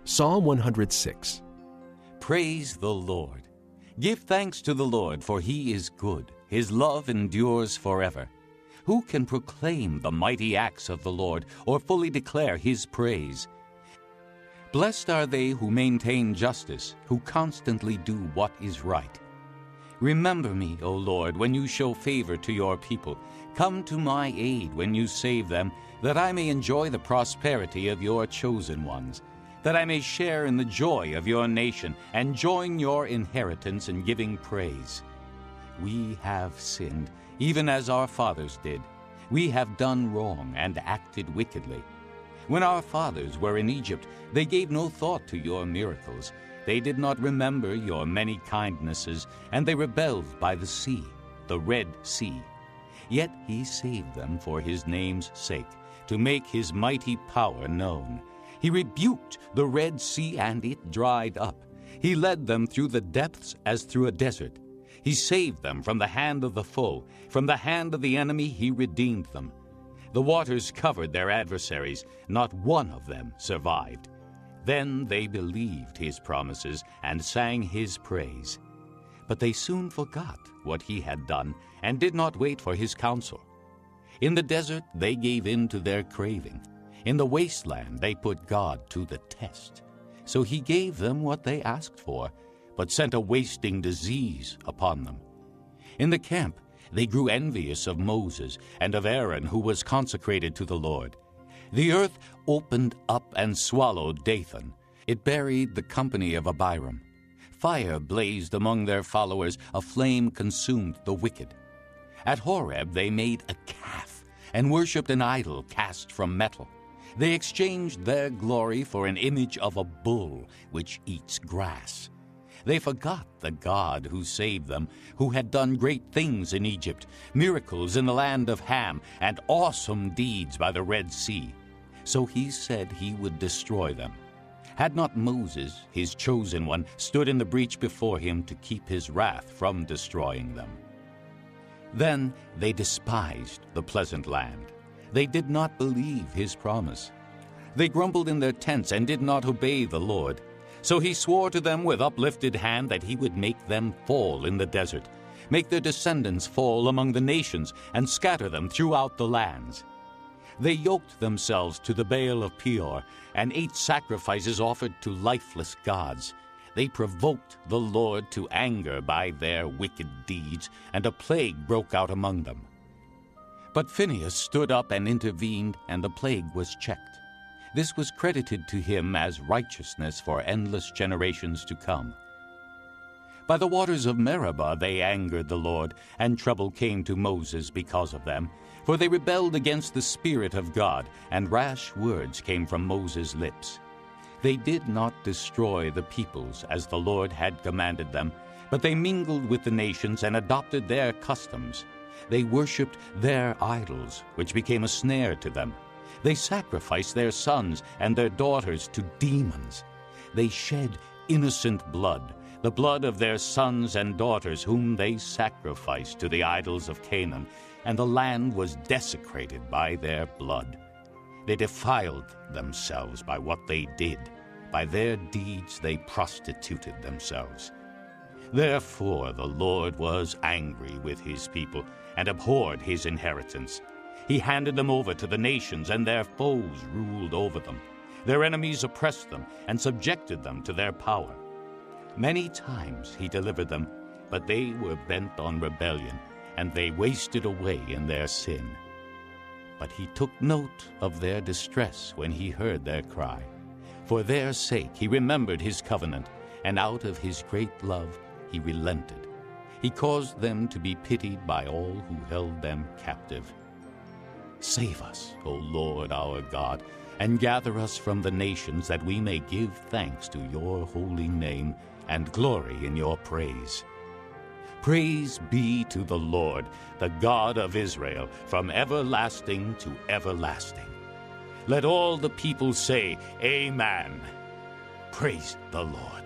Psalm 106. Praise the Lord. Give thanks to the Lord, for he is good. His love endures forever. Who can proclaim the mighty acts of the Lord, or fully declare his praise? Blessed are they who maintain justice, who constantly do what is right. Remember me, O Lord, when you show favor to your people. Come to my aid when you save them, that I may enjoy the prosperity of your chosen ones, that I may share in the joy of your nation and join your inheritance in giving praise. We have sinned, even as our fathers did. We have done wrong and acted wickedly. When our fathers were in Egypt, they gave no thought to your miracles. They did not remember your many kindnesses, and they rebelled by the sea, the Red Sea. Yet he saved them for his name's sake, to make his mighty power known. He rebuked the Red Sea, and it dried up. He led them through the depths as through a desert. He saved them from the hand of the foe. From the hand of the enemy he redeemed them. The waters covered their adversaries. Not one of them survived. Then they believed his promises and sang his praise. But they soon forgot what he had done and did not wait for his counsel. In the desert they gave in to their craving. In the wasteland they put God to the test. So he gave them what they asked for, but sent a wasting disease upon them. In the camp they grew envious of Moses and of Aaron, who was consecrated to the Lord. The earth opened up and swallowed Dathan. It buried the company of Abiram. Fire blazed among their followers. A flame consumed the wicked. At Horeb they made a calf and worshipped an idol cast from metal. They exchanged their glory for an image of a bull which eats grass. They forgot the God who saved them, who had done great things in Egypt, miracles in the land of Ham, and awesome deeds by the Red Sea. So he said he would destroy them. Had not Moses, his chosen one, stood in the breach before him to keep his wrath from destroying them? Then they despised the pleasant land. They did not believe his promise. They grumbled in their tents and did not obey the Lord. So he swore to them with uplifted hand that he would make them fall in the desert, make their descendants fall among the nations, and scatter them throughout the lands. They yoked themselves to the Baal of Peor, and ate sacrifices offered to lifeless gods. They provoked the Lord to anger by their wicked deeds, and a plague broke out among them. But Phinehas stood up and intervened, and the plague was checked. This was credited to him as righteousness for endless generations to come. By the waters of Meribah they angered the Lord, and trouble came to Moses because of them. For they rebelled against the Spirit of God, and rash words came from Moses' lips. They did not destroy the peoples as the Lord had commanded them, but they mingled with the nations and adopted their customs. They worshipped their idols, which became a snare to them. They sacrificed their sons and their daughters to demons. They shed innocent blood, the blood of their sons and daughters, whom they sacrificed to the idols of Canaan, and the land was desecrated by their blood. They defiled themselves by what they did. By their deeds they prostituted themselves. Therefore the Lord was angry with his people and abhorred his inheritance. He handed them over to the nations, and their foes ruled over them. Their enemies oppressed them and subjected them to their power. Many times he delivered them, but they were bent on rebellion, and they wasted away in their sin. But he took note of their distress when he heard their cry. For their sake he remembered his covenant, and out of his great love he relented. He caused them to be pitied by all who held them captive. Save us, O Lord our God, and gather us from the nations, that we may give thanks to your holy name and glory in your praise. Praise be to the Lord, the God of Israel, from everlasting to everlasting. Let all the people say, Amen. Praise the Lord.